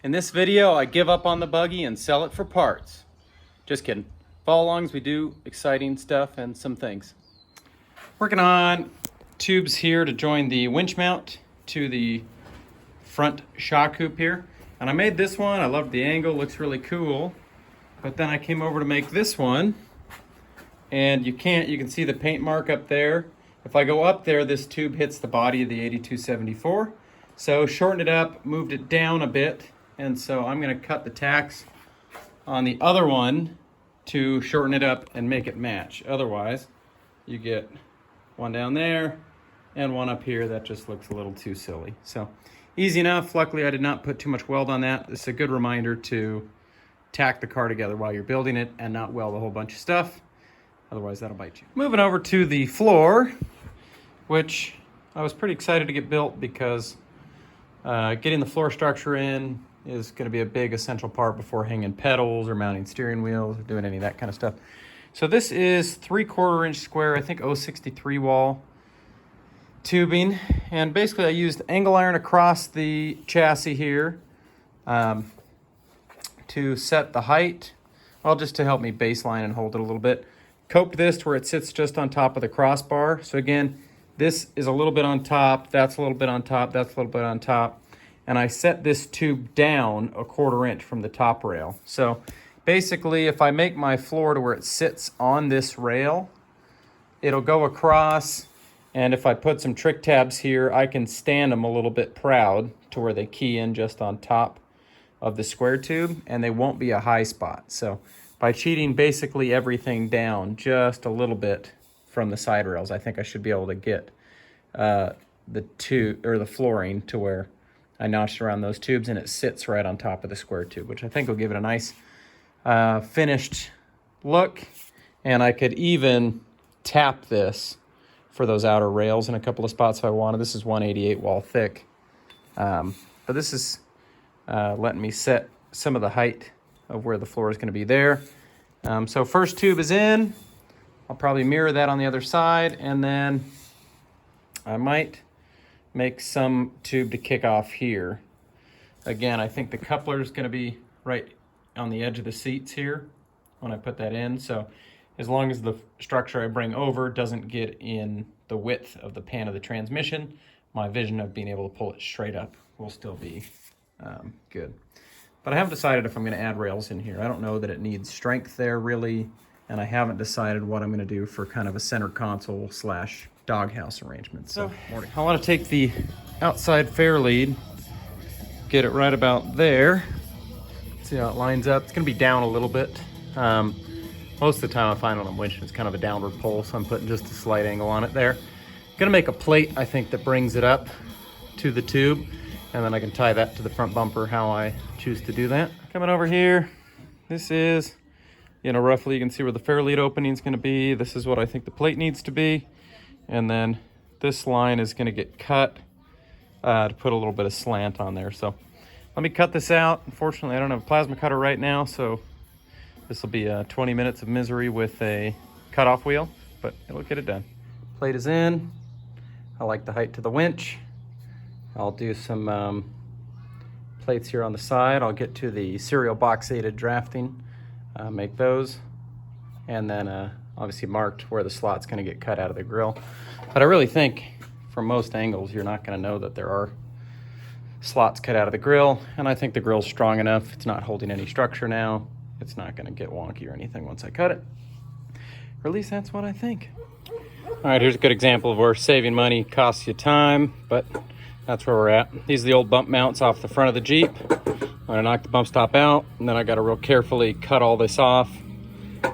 In this video, I give up on the buggy and sell it for parts. Just kidding. Follow along as we do exciting stuff and some things. Working on tubes here to join the winch mount to the front shock hoop here. And I made this one. I loved the angle, looks really cool. But then I came over to make this one, and you can see the paint mark up there. If I go up there, this tube hits the body of the 8274. So shortened it up, moved it down a bit. And so I'm gonna cut the tacks on the other one to shorten it up and make it match. Otherwise, you get one down there and one up here that just looks a little too silly. So easy enough. Luckily, I did not put too much weld on that. It's a good reminder to tack the car together while you're building it and not weld a whole bunch of stuff. Otherwise, that'll bite you. Moving over to the floor, which I was pretty excited to get built because getting the floor structure in is going to be a big essential part before hanging pedals or mounting steering wheels or doing any of that kind of stuff. So this is 3/4 inch square, I think 063 wall tubing. And basically I used angle iron across the chassis here to set the height, well, just to help me baseline and hold it a little bit. Coped this to where it sits just on top of the crossbar. So again, this is a little bit on top, that's a little bit on top, that's a little bit on top. And I set this tube down 1/4 inch from the top rail. So basically, if I make my floor to where it sits on this rail, it'll go across, and if I put some trick tabs here, I can stand them a little bit proud to where they key in just on top of the square tube, and they won't be a high spot. So by cheating basically everything down just a little bit from the side rails, I think I should be able to get the flooring to where I notched around those tubes and it sits right on top of the square tube, which I think will give it a nice finished look. And I could even tap this for those outer rails in a couple of spots if I wanted. This is 188 wall thick. But this is letting me set some of the height of where the floor is going to be there. So first tube is in. I'll probably mirror that on the other side, and then I might make some tube to kick off here. Again, I think the coupler is going to be right on the edge of the seats here when I put that in. So as long as the structure I bring over doesn't get in the width of the pan of the transmission, my vision of being able to pull it straight up will still be good. But I haven't decided if I'm going to add rails in here. I don't know that it needs strength there really, and I haven't decided what I'm going to do for kind of a center console / doghouse arrangement. So I want to take the outside Fairlead, get it right about there. See how it lines up. It's going to be down a little bit. Most of the time I find when I'm winching it's kind of a downward pull, so I'm putting just a slight angle on it there. Going to make a plate, I think, that brings it up to the tube, and then I can tie that to the front bumper how I choose to do that. Coming over here, this is, roughly you can see where the Fairlead opening is going to be. This is what I think the plate needs to be. And then this line is going to get cut to put a little bit of slant on there. So let me cut this out. Unfortunately, I don't have a plasma cutter right now, so this will be 20 minutes of misery with a cutoff wheel, but it'll get it done. Plate is in. I like the height to the winch. I'll do some plates here on the side. I'll get to the serial box-aided drafting, make those, and then obviously marked where the slot's going to get cut out of the grill. But I really think from most angles you're not going to know that there are slots cut out of the grill, and I think the grill's strong enough. It's not holding any structure now. It's not going to get wonky or anything once I cut it. Or at least that's what I think. All right, here's a good example of where saving money costs you time, but that's where we're at. These are the old bump mounts off the front of the Jeep. I'm going to knock the bump stop out, and then I got to real carefully cut all this off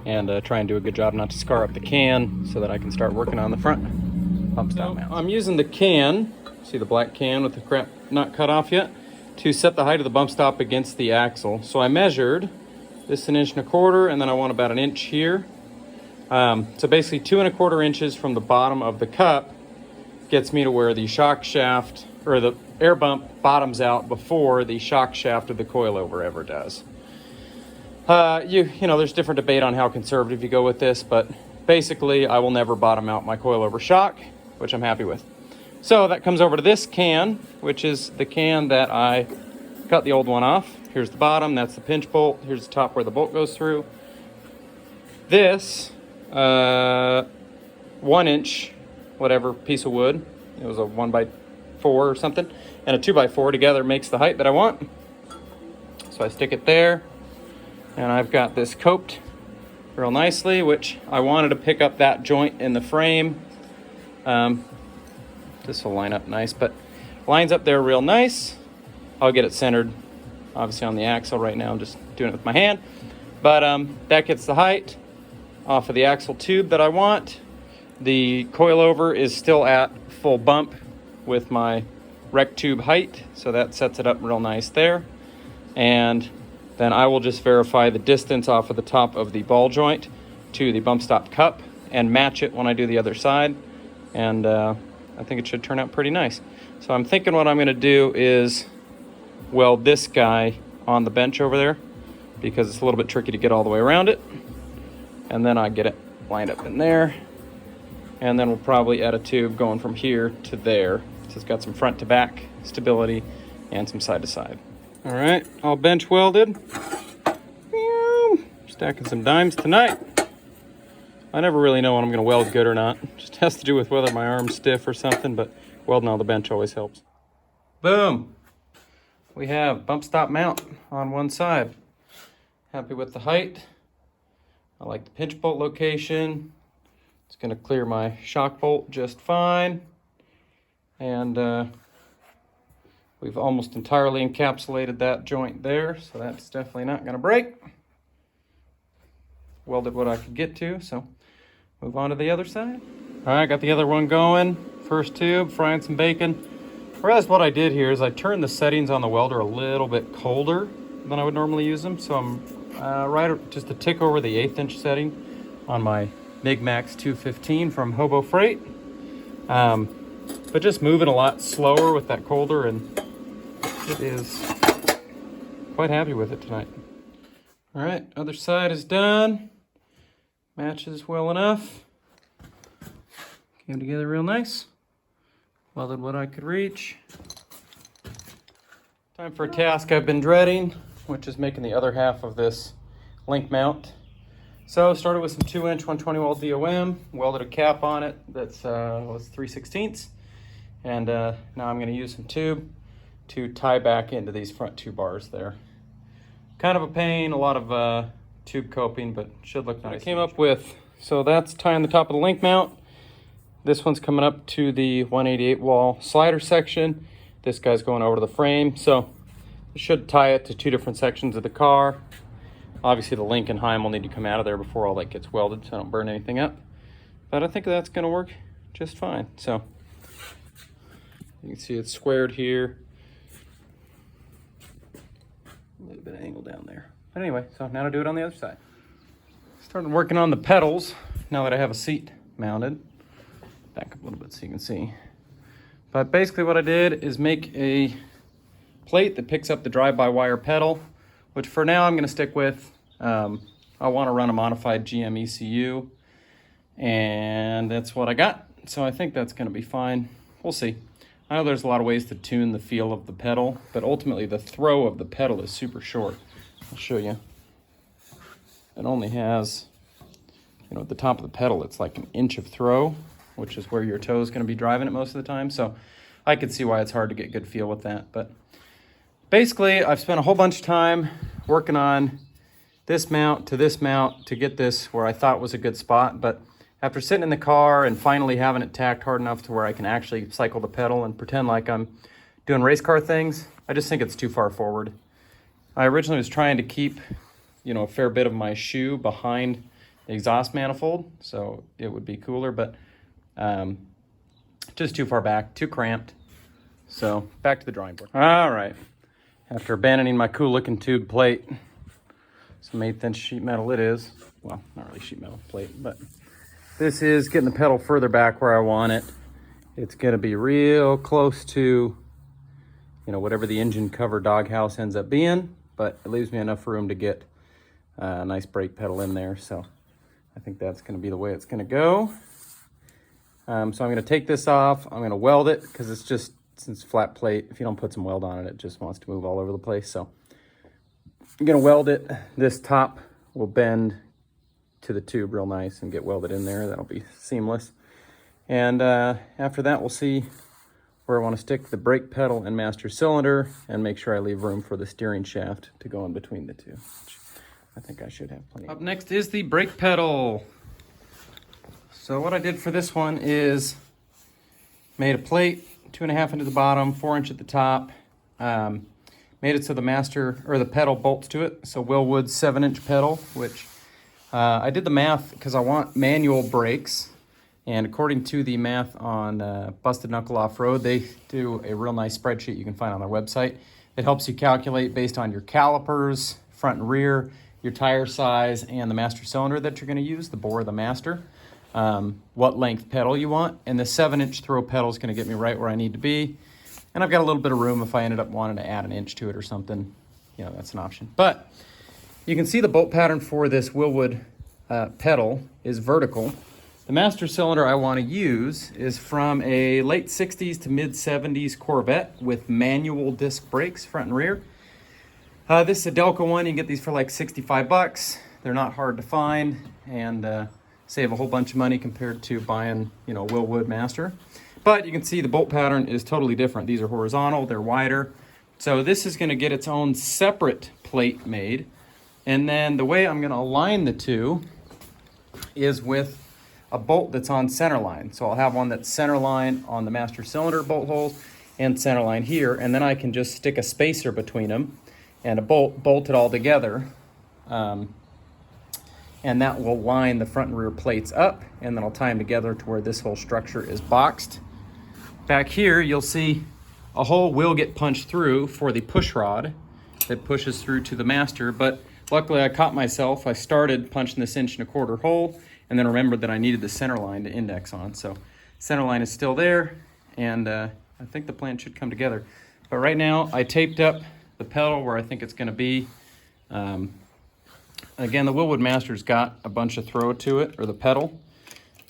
and try and do a good job not to scar up the can so that I can start working on the front bump stop mount. I'm using the can, see the black can with the crap not cut off yet, to set the height of the bump stop against the axle. So I measured this 1.25 inches, and then I want about 1 inch here. So basically 2 1/4 inches from the bottom of the cup gets me to where the shock shaft or the air bump bottoms out before the shock shaft of the coilover ever does. There's different debate on how conservative you go with this, but basically I will never bottom out my coilover shock, which I'm happy with. So that comes over to this can, which is the can that I cut the old one off. Here's the bottom, that's the pinch bolt. Here's the top where the bolt goes through. This 1-inch, whatever, piece of wood, it was a 1x4 or something, and a 2x4 together makes the height that I want. So I stick it there, and I've got this coped real nicely, which I wanted to pick up that joint in the frame. This will line up nice, but lines up there real nice. I'll get it centered, obviously on the axle right now. I'm just doing it with my hand, but that gets the height off of the axle tube that I want. The coilover is still at full bump with my rec tube height, so that sets it up real nice there. And then I will just verify the distance off of the top of the ball joint to the bump stop cup and match it when I do the other side. And I think it should turn out pretty nice. So I'm thinking what I'm gonna do is weld this guy on the bench over there because it's a little bit tricky to get all the way around it. And then I get it lined up in there. And then we'll probably add a tube going from here to there. So it's got some front to back stability and some side to side. All right, all bench welded. Stacking some dimes tonight. I never really know when I'm gonna weld good or not. Just has to do with whether my arm's stiff or something, but welding on the bench always helps. Boom. We have bump stop mount on one side. Happy with the height. I like the pinch bolt location. It's gonna clear my shock bolt just fine. And we've almost entirely encapsulated that joint there, so that's definitely not gonna break. Welded what I could get to, so move on to the other side. All right, got the other one going. First tube, frying some bacon. I realized what I did here is I turned the settings on the welder a little bit colder than I would normally use them, so I'm right just a tick over the 1/8 inch setting on my MIG Max 215 from Hobo Freight. But just moving a lot slower with that colder, and it is quite happy with it tonight. All right, other side is done. Matches well enough. Came together real nice. Welded what I could reach. Time for a task I've been dreading, which is making the other half of this link mount. So started with some 2-inch 120 wall DOM, welded a cap on it that's 3/16, and now I'm going to use some tube to tie back into these front two bars there. Kind of a pain, a lot of tube coping, but should look nice. I came up with, so that's tying the top of the link mount. This one's coming up to the 188 wall slider section. This guy's going over to the frame, so it should tie it to two different sections of the car. Obviously the link and Heim will need to come out of there before all that gets welded so I don't burn anything up. But I think that's gonna work just fine. So you can see it's squared here. A little bit of angle down there. But anyway, so now to do it on the other side. Started working on the pedals now that I have a seat mounted. Back up a little bit so you can see. But basically what I did is make a plate that picks up the drive-by-wire pedal, which for now I'm gonna stick with. I wanna run a modified GM ECU, and that's what I got. So I think that's gonna be fine. We'll see. I know there's a lot of ways to tune the feel of the pedal, but ultimately the throw of the pedal is super short. I'll show you. It only has, at the top of the pedal, it's like 1 inch of throw, which is where your toe is going to be driving it most of the time. So I could see why it's hard to get good feel with that. But basically, I've spent a whole bunch of time working on this mount to get this where I thought was a good spot. But after sitting in the car and finally having it tacked hard enough to where I can actually cycle the pedal and pretend like I'm doing race car things, I just think it's too far forward. I originally was trying to keep, a fair bit of my shoe behind the exhaust manifold, so it would be cooler, but just too far back, too cramped. So back to the drawing board. All right, after abandoning my cool looking tube plate, some 1/8 inch sheet metal it is. Well, not really sheet metal plate, but this is getting the pedal further back where I want it. It's gonna be real close to, whatever the engine cover doghouse ends up being, but it leaves me enough room to get a nice brake pedal in there. So I think that's gonna be the way it's gonna go. So I'm gonna take this off. I'm gonna weld it because it's just since flat plate, if you don't put some weld on it, it just wants to move all over the place. So I'm gonna weld it. This top will bend to the tube real nice and get welded in there. That'll be seamless. And after that, we'll see where I want to stick the brake pedal and master cylinder and make sure I leave room for the steering shaft to go in between the two, which I think I should have plenty. Up next is the brake pedal. So what I did for this one is made a plate, 2.5 into the bottom, 4 inch at the top. Made it so the master or the pedal bolts to it. So Willwood's 7-inch pedal, which I did the math because I want manual brakes. And according to the math on Busted Knuckle Off-Road, they do a real nice spreadsheet you can find on their website. It helps you calculate based on your calipers, front and rear, your tire size, and the master cylinder that you're going to use, the bore of the master, what length pedal you want. And the 7-inch throw pedal is going to get me right where I need to be. And I've got a little bit of room if I ended up wanting to add an inch to it or something. You know, that's an option. But you can see the bolt pattern for this Willwood pedal is vertical. The master cylinder I want to use is from a late 60s to mid 70s Corvette with manual disc brakes, front and rear. This is a Delco one. You can get these for like 65 bucks. They're not hard to find and save a whole bunch of money compared to buying, you know, Willwood Master. But you can see the bolt pattern is totally different. These are horizontal, they're wider. So this is going to get its own separate plate made. And then the way I'm going to align the two is with a bolt that's on center line. So I'll have one that's center line on the master cylinder bolt holes and center line here, and then I can just stick a spacer between them and a bolt it all together. And that will line the front and rear plates up, and then I'll tie them together to where this whole structure is boxed. Back here, you'll see a hole will get punched through for the push rod that pushes through to the master, but luckily I caught myself. I started punching this 1.25 inch hole and then remembered that I needed the center line to index on. So center line is still there, and I think the plan should come together. But right now I taped up the pedal where I think it's gonna be. Again, the Willwood Master's got a bunch of throw to it, or the pedal,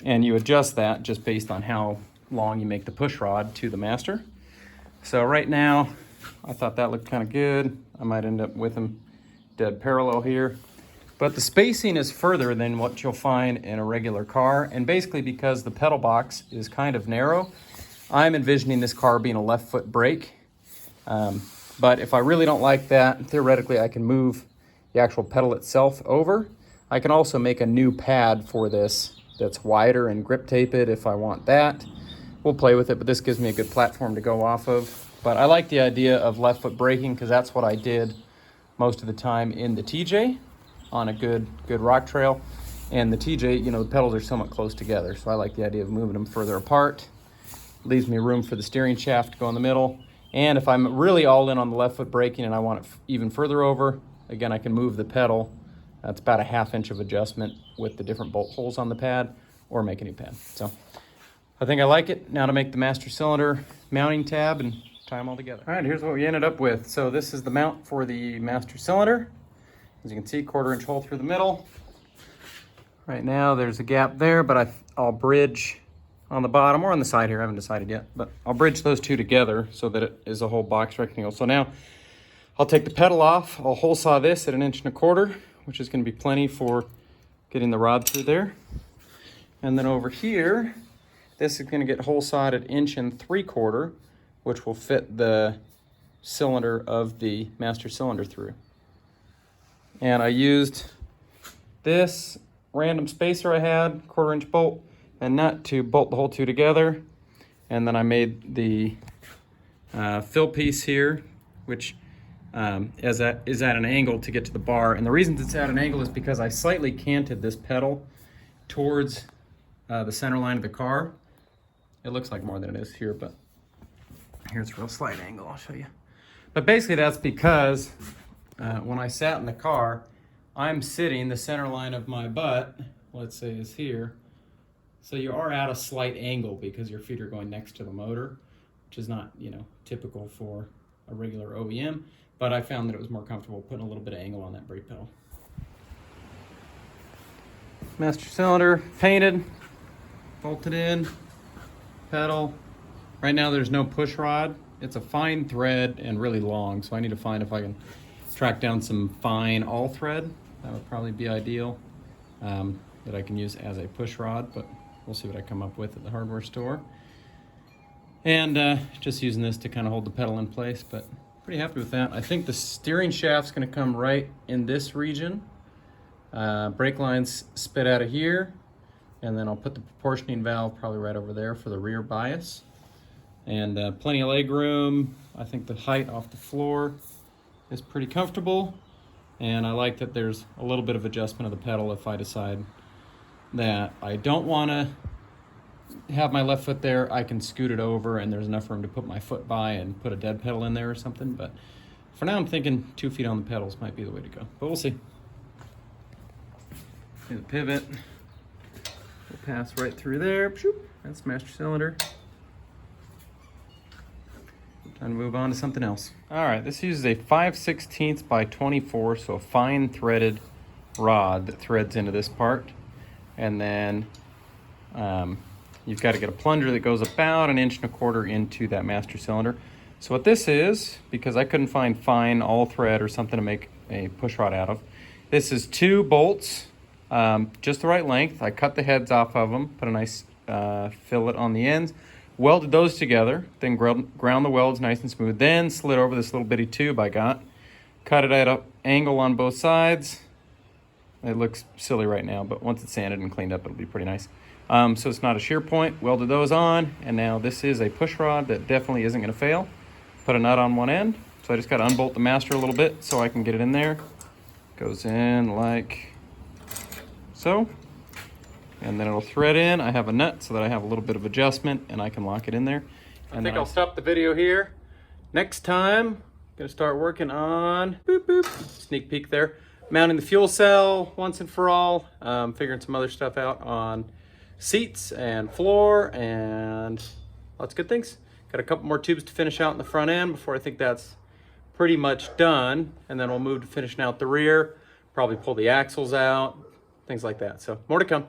and you adjust that just based on how long you make the push rod to the master. So right now, I thought that looked kind of good. I might end up with them dead parallel here. But the spacing is further than what you'll find in a regular car, and basically because the pedal box is kind of narrow, I'm envisioning this car being a left foot brake. But if I really don't like that, theoretically I can move the actual pedal itself over. I can also make a new pad for this that's wider and grip tape it if I want that. We'll play with it, but this gives me a good platform to go off of. But I like the idea of left foot braking because that's what I did most of the time in the TJ on a good rock trail. And the TJ, you know, the pedals are somewhat close together, so I like the idea of moving them further apart. Leaves me room for the steering shaft to go in the middle. And if I'm really all in on the left foot braking and I want it even further over, again, I can move the pedal. That's about a 1/2 inch of adjustment with the different bolt holes on the pad, or make a new pad. So I think I like it. Now to make the master cylinder mounting tab and tie them all together. All right, here's what we ended up with. So this is the mount for the master cylinder. As you can see, 1/4 inch hole through the middle. Right now there's a gap there, but I'll bridge on the bottom or on the side here. I haven't decided yet, but I'll bridge those two together so that it is a whole box rectangle. So now I'll take the pedal off. I'll hole saw this at 1.25 inches, which is going to be plenty for getting the rod through there. And then over here, this is going to get hole sawed at 1.75 inches, which will fit the cylinder of the master cylinder through. And I used this random spacer I had, 1/4 inch bolt and nut to bolt the whole two together. And then I made the fill piece here, which is at an angle to get to the bar. And the reason it's at an angle is because I slightly canted this pedal towards the center line of the car. It looks like more than it is here, but here's a real slight angle, I'll show you. But basically that's because when I sat in the car, I'm sitting, the center line of my butt, let's say, is here. So you are at a slight angle because your feet are going next to the motor, which is not, you know, typical for a regular OEM, but I found that it was more comfortable putting a little bit of angle on that brake pedal. Master cylinder painted, bolted in, pedal, Right now there's no push rod. It's a fine thread and really long, so I need to find if I can track down some fine all thread. That would probably be ideal, that I can use as a push rod, but we'll see what I come up with at the hardware store. And just using this to kind of hold the pedal in place, but pretty happy with that. I think the steering shaft's gonna come right in this region. Brake lines spit out of here, and then I'll put the proportioning valve probably right over there for the rear bias. And plenty of leg room. I think the height off the floor is pretty comfortable. And I like that there's a little bit of adjustment of the pedal if I decide that I don't want to have my left foot there. I can scoot it over and there's enough room to put my foot by and put a dead pedal in there or something. But for now I'm thinking 2 feet on the pedals might be the way to go. But we'll see. The pivot will pass right through there. That's master cylinder. Time to move on to something else. All right, this uses a 5/16 by 24, so a fine threaded rod that threads into this part. And then you've got to get a plunger that goes about 1.25 inches into that master cylinder. So what this is, because I couldn't find fine all thread or something to make a push rod out of, this is 2 bolts, just the right length. I cut the heads off of them, put a nice fillet on the ends, welded those together, then ground the welds nice and smooth, then slid over this little bitty tube I got, cut it at an angle on both sides. It looks silly right now, but once it's sanded and cleaned up, it'll be pretty nice. So it's not a shear point, welded those on, and now this is a push rod that definitely isn't gonna fail. Put a nut on one end, so I just gotta unbolt the master a little bit so I can get it in there. Goes in like so. And then it'll thread in. I have a nut so that I have a little bit of adjustment and I can lock it in there. And I think I'll stop the video here. Next time, I'm gonna start working on, boop, boop, sneak peek there, mounting the fuel cell once and for all, figuring some other stuff out on seats and floor and lots of good things. Got a couple more tubes to finish out in the front end before I think that's pretty much done. And then we'll move to finishing out the rear, probably pull the axles out, things like that. So more to come.